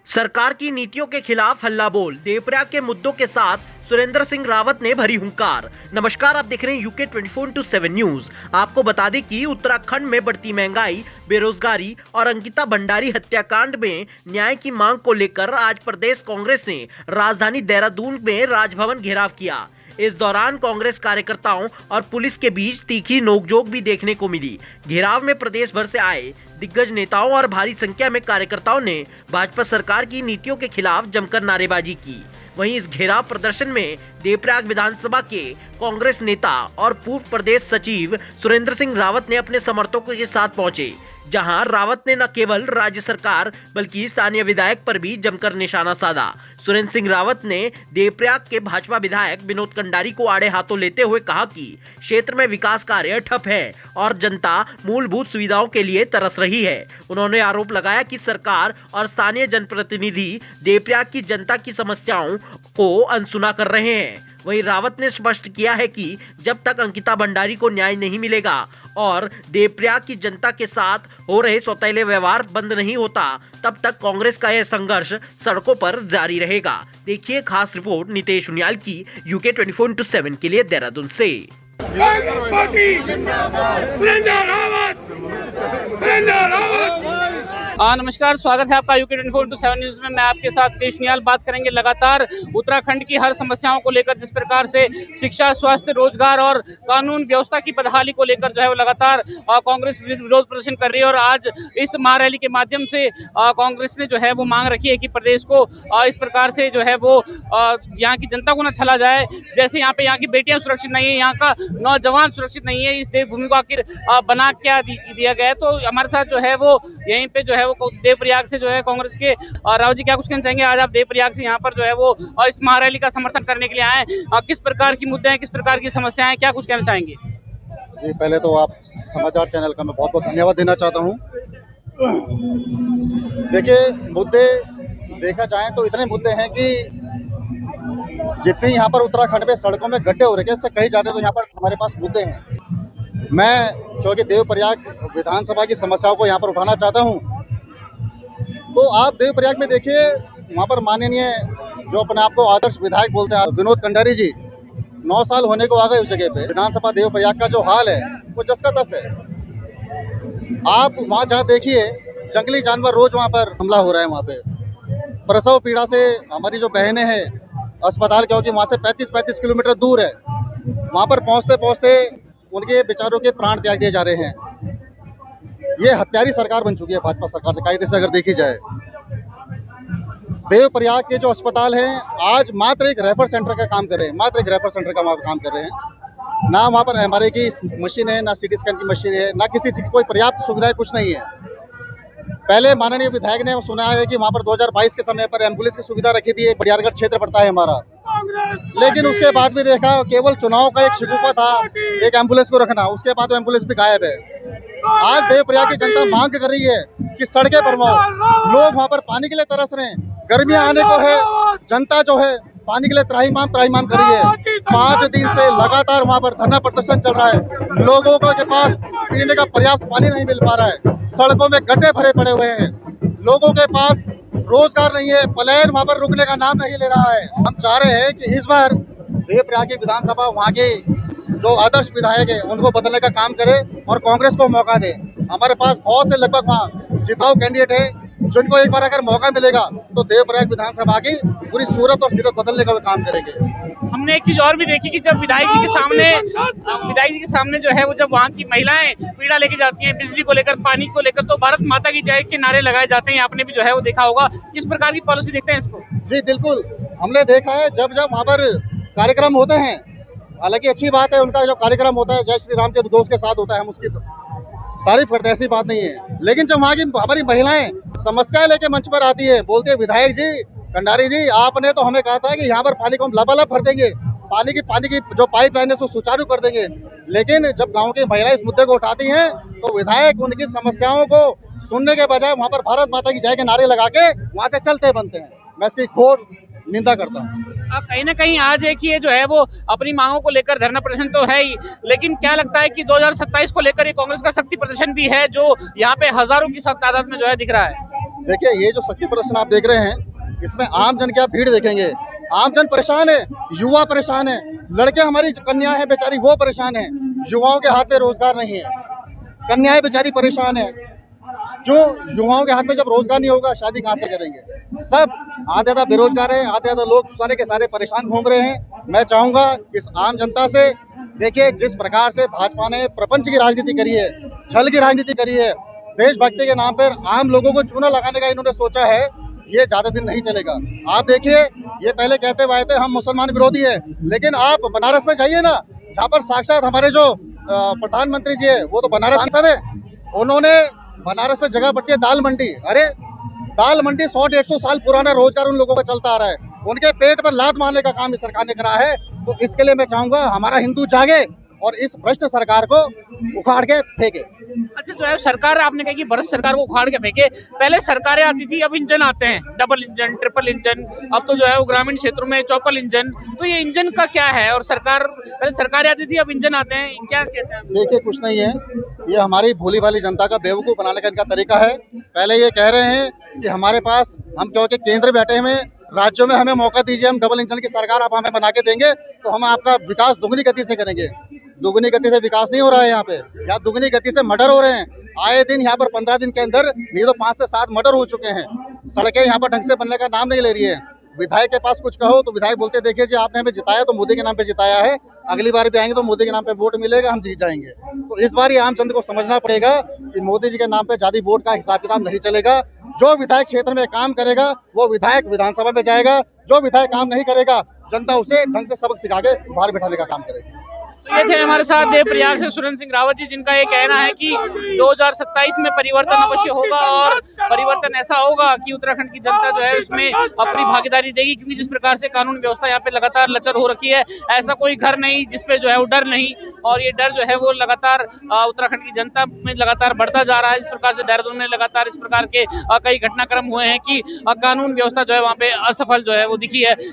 सरकार की नीतियों के खिलाफ हल्ला बोल, देवप्रयाग के मुद्दों के साथ सुरेंद्र सिंह रावत ने भरी हुंकार। नमस्कार, आप देख रहे हैं यूके 24/7 न्यूज। आपको बता दें कि उत्तराखंड में बढ़ती महंगाई, बेरोजगारी और अंकिता भंडारी हत्याकांड में न्याय की मांग को लेकर आज प्रदेश कांग्रेस ने राजधानी देहरादून में राजभवन घेराव किया। इस दौरान कांग्रेस कार्यकर्ताओं और पुलिस के बीच तीखी नोकझोंक भी देखने को मिली। घेराव में प्रदेश भर से आए दिग्गज नेताओं और भारी संख्या में कार्यकर्ताओं ने भाजपा सरकार की नीतियों के खिलाफ जमकर नारेबाजी की। वहीं इस घेराव प्रदर्शन में देवप्रयाग विधानसभा के कांग्रेस नेता और पूर्व प्रदेश सचिव सुरेंद्र सिंह रावत ने अपने समर्थकों के साथ पहुंचे, जहां रावत ने न केवल राज्य सरकार बल्कि स्थानीय विधायक पर भी जमकर निशाना साधा। सुरेंद्र सिंह रावत ने देवप्रयाग के भाजपा विधायक विनोद कंडारी को आड़े हाथों लेते हुए कहा कि क्षेत्र में विकास कार्य ठप है और जनता मूलभूत सुविधाओं के लिए तरस रही है। उन्होंने आरोप लगाया कि सरकार और स्थानीय जनप्रतिनिधि देवप्रयाग की जनता की समस्याओं को अनसुना कर रहे हैं। वहीं रावत ने स्पष्ट किया है कि जब तक अंकिता भंडारी को न्याय नहीं मिलेगा और देवप्रयाग की जनता के साथ हो रहे सौतेले व्यवहार बंद नहीं होता, तब तक कांग्रेस का यह संघर्ष सड़कों पर जारी रहेगा। देखिए खास रिपोर्ट नितेश उनियाल की यूके 24/7 के लिए देहरादून से। नमस्कार, स्वागत है आपका यूके 24/7 न्यूज में। मैं आपके साथ नितेश उनियाल बात करेंगे लगातार उत्तराखंड की हर समस्याओं को लेकर, जिस प्रकार से शिक्षा, स्वास्थ्य, रोजगार और कानून व्यवस्था की बदहाली को लेकर जो है वो लगातार कांग्रेस विरोध प्रदर्शन कर रही है। और आज इस महारैली के माध्यम से कांग्रेस ने जो है वो मांग रखी है कि प्रदेश को इस प्रकार से जो है वो यहाँ की जनता को न छला जाए। जैसे यहाँ की बेटियां सुरक्षित नहीं है, यहाँ का नौजवान सुरक्षित नहीं है, इस देवभूमि को आखिर बना क्या दिया गया है। तो हमारे साथ जो है वो यहीं पे जो है वो देवप्रयाग से जो है कांग्रेस के रावत जी, क्या कुछ कहना चाहेंगे? आज आप देवप्रयाग से यहाँ पर जो है वो इस महारैली का समर्थन करने के लिए आए, किस प्रकार की मुद्दे हैं, किस प्रकार की समस्याएं हैं, क्या कुछ कहना चाहेंगे? जी, पहले तो आप समाचार चैनल का मैं बहुत बहुत धन्यवाद देना चाहता हूँ। देखिए, मुद्दे देखा जाए तो इतने मुद्दे हैं कि जितने यहाँ पर उत्तराखंड में सड़कों में गड्ढे हो रखे हैं, इससे कहीं ज़्यादा तो यहाँ पर हमारे पास मुद्दे हैं। मैं क्योंकि देवप्रयाग विधानसभा की समस्याओं को यहाँ पर उठाना चाहता हूँ, तो आप देवप्रयाग में देखिए, वहाँ पर माननीय जो अपने आप को आदर्श विधायक बोलते हैं विनोद कंडारी जी, 9 साल होने को आ गए उस जगह पे। विधानसभा देवप्रयाग का जो हाल है वो जस का तस है। आप वहाँ जहाँ देखिए, जंगली जानवर रोज वहाँ पर हमला हो रहा है। वहाँ पे प्रसव पीड़ा से हमारी जो बहनें हैं अस्पताल, क्योंकि वहाँ से 35 किलोमीटर दूर है, वहाँ पर पहुँचते पहुँचते उनके बेचारों के प्राण त्याग दिए जा रहे हैं। ये हत्यारी सरकार बन चुकी है भाजपा सरकार, कायदे से अगर देखी जाए। देवप्रयाग के जो अस्पताल हैं आज मात्र एक रेफर सेंटर का काम कर रहे हैं, मात्र एक रेफर सेंटर का काम कर रहे हैं। ना वहाँ पर एमआरआई की मशीन है, ना सीटी स्कैन की मशीन है, ना किसी चीज की कोई पर्याप्त सुविधाएं कुछ नहीं है। पहले माननीय विधायक ने सुना है कि वहाँ पर 2022 के समय पर एम्बुलेंस की सुविधा रखी थी, बरियारगढ़ क्षेत्र पड़ता है हमारा, लेकिन उसके बाद भी देखा केवल चुनाव का एक शिकूफा था एक एम्बुलेंस को रखना, उसके बाद एम्बुलेंस भी गायब है। आज देवप्रयाग की जनता मांग कर रही है कि सड़कें बनवाओ, लोग वहाँ पर पानी के लिए तरस रहे हैं, गर्मियां आने को है, जनता जो है पानी के लिए त्राहिमाम कर रही है। 5 दिन से लगातार वहाँ पर धरना प्रदर्शन चल रहा है। लोगों के पास पीने का पर्याप्त पानी नहीं मिल पा रहा है, सड़कों में गड्ढे भरे पड़े हुए हैं, लोगों के पास रोजगार नहीं है, प्लेन वहाँ पर रुकने का नाम नहीं ले रहा है। हम चाह रहे हैं कि इस बार देवप्रयाग की विधानसभा वहाँ के जो आदर्श विधायक है उनको बदलने का काम करे और कांग्रेस को मौका दे। हमारे पास बहुत से लगभग वहाँ जिताऊ कैंडिडेट है, जिनको एक बार अगर मौका मिलेगा तो देवप्रयाग विधानसभा की पूरी सूरत और सीरत बदलने का काम करेंगे। हमने एक चीज और भी देखी कि जब विधायक जी के सामने जो है वो जब वहाँ की महिलाएं पीड़ा लेके जाती हैं बिजली को लेकर, पानी को लेकर, तो भारत माता की जय के नारे लगाए जाते हैं। आपने भी जो है वो देखा होगा, किस प्रकार की पॉलिसी देखते हैं इसको? जी बिल्कुल, हमने देखा है जब वहाँ पर कार्यक्रम होते हैं, हालांकि अच्छी बात है उनका जो कार्यक्रम होता है जय श्री राम के दोस्त के साथ होता है, हम उसकी तारीफ करते हैं, ऐसी बात नहीं है। लेकिन जब वहाँ की हमारी महिलाएं समस्या लेके मंच पर आती है, बोलते हैं विधायक जी कंडारी जी, आपने तो हमें कहा था कि यहाँ पर पानी को हम लबालब भर देंगे, पानी की जो पाइपलाइन है उसको सुचारू कर देंगे, लेकिन जब गांव की महिलाएं इस मुद्दे को उठाती हैं तो विधायक उनकी समस्याओं को सुनने के बजाय वहाँ पर भारत माता की जय के नारे लगा के वहाँ से चलते बनते हैं। मैं इसकी घोर निंदा करता हूँ। कहीं ना कहीं आज एक ये जो है वो अपनी मांगों को लेकर धरना प्रदर्शन तो है ही, लेकिन क्या लगता है कि 2027 को लेकर ये कांग्रेस का शक्ति प्रदर्शन भी है जो यहाँ पे हजारों की तादाद में जो है दिख रहा है? देखिए ये जो शक्ति प्रदर्शन आप देख रहे हैं, इसमें आम जन की आप भीड़ देखेंगे। आम जन परेशान है, युवा परेशान है, लड़के हमारी जो कन्याएं हैं बेचारी वो परेशान है, युवाओं के हाथ में रोजगार नहीं है, कन्याएं बेचारी परेशान है। जो युवाओं के हाथ में जब रोजगार नहीं होगा शादी कहाँ से करेंगे? सब आधे आधा बेरोजगार है, आधे आधा लोग सारे के सारे परेशान घूम रहे हैं। मैं चाहूंगा इस आम जनता से, देखिए जिस प्रकार से भाजपा ने प्रपंच की राजनीति करी है, छल की राजनीति करी है, देशभक्ति के नाम पर आम लोगों को चूना लगाने का इन्होंने सोचा है, ये ज्यादा दिन नहीं चलेगा। आप देखिए ये पहले कहते हुए थे हम मुसलमान विरोधी है, लेकिन आप बनारस में जाइए ना, जहाँ पर साक्षात हमारे जो प्रधानमंत्री जी है वो तो बनारस सांसद है, उन्होंने बनारस में जगह पड़ती है दाल मंडी। अरे दाल मंडी 100-150 साल पुराना रोजगार उन लोगों का चलता आ रहा है, उनके पेट पर लात मारने का काम इस सरकार ने करा है। तो इसके लिए मैं चाहूंगा हमारा हिंदू जागे और इस भ्रष्ट सरकार को उखाड़ के फेंके। अच्छा, जो है सरकार, आपने कहा कि भारत सरकार को उखाड़ के फेंके। पहले सरकारें आती थी, अब इंजन आते हैं, डबल इंजन, ट्रिपल इंजन, अब तो जो है वो ग्रामीण क्षेत्रों में चौपल इंजन। तो ये इंजन का क्या है? और सरकार, पहले सरकारें आती थी, अब इंजन आते हैं, क्या कहते हैं? देखिए कुछ नहीं है, ये हमारी भोली भाली जनता का बेवकूफ बनाने का इनका तरीका है। पहले ये कह रहे हैं कि हमारे पास, हम क्योंकि केंद्र में बैठे हुए, राज्यों में हमें मौका दीजिए, हम डबल इंजन की सरकार आप हमें बना के देंगे तो हम आपका विकास दुगनी गति से करेंगे। दुगनी गति से विकास नहीं हो रहा है यहाँ पे, यहाँ दुगनी गति से मर्डर हो रहे हैं। आए दिन यहाँ पर 15 दिन के अंदर नहीं तो 5 से 7 मर्डर हो चुके हैं। सड़कें यहाँ पर ढंग से बनने का नाम नहीं ले रही है। विधायक के पास कुछ कहो तो विधायक बोलते देखिए जी आपने हमें जिताया तो मोदी के नाम पे जिताया है, अगली बार भी आएंगे तो मोदी के नाम पे वोट मिलेगा, हम जीत जाएंगे। तो इस बार ही आम जनता को समझना पड़ेगा कि मोदी जी के नाम पे ज्यादा वोट का हिसाब किताब नहीं चलेगा। जो विधायक क्षेत्र में काम करेगा वो विधायक विधानसभा में जाएगा, जो विधायक काम नहीं करेगा जनता उसे ढंग से सबक सिखा के बाहर बैठाने का काम करेगी। तो ये थे हमारे साथ देवप्रयाग से सुरेंद्र सिंह रावत जी, जिनका ये कहना है कि 2027 में परिवर्तन अवश्य होगा और परिवर्तन ऐसा होगा कि उत्तराखंड की जनता जो है उसमें अपनी भागीदारी देगी, क्योंकि जिस प्रकार से कानून व्यवस्था यहाँ पे लगातार लचर हो रखी है, ऐसा कोई घर नहीं जिसपे जो है वो डर नहीं, और ये डर जो है वो लगातार उत्तराखंड की जनता में लगातार बढ़ता जा रहा है। इस प्रकार से देहरादून में लगातार इस प्रकार के कई घटनाक्रम हुए हैं कि कानून व्यवस्था जो है वहाँ पे असफल जो है वो दिखी है।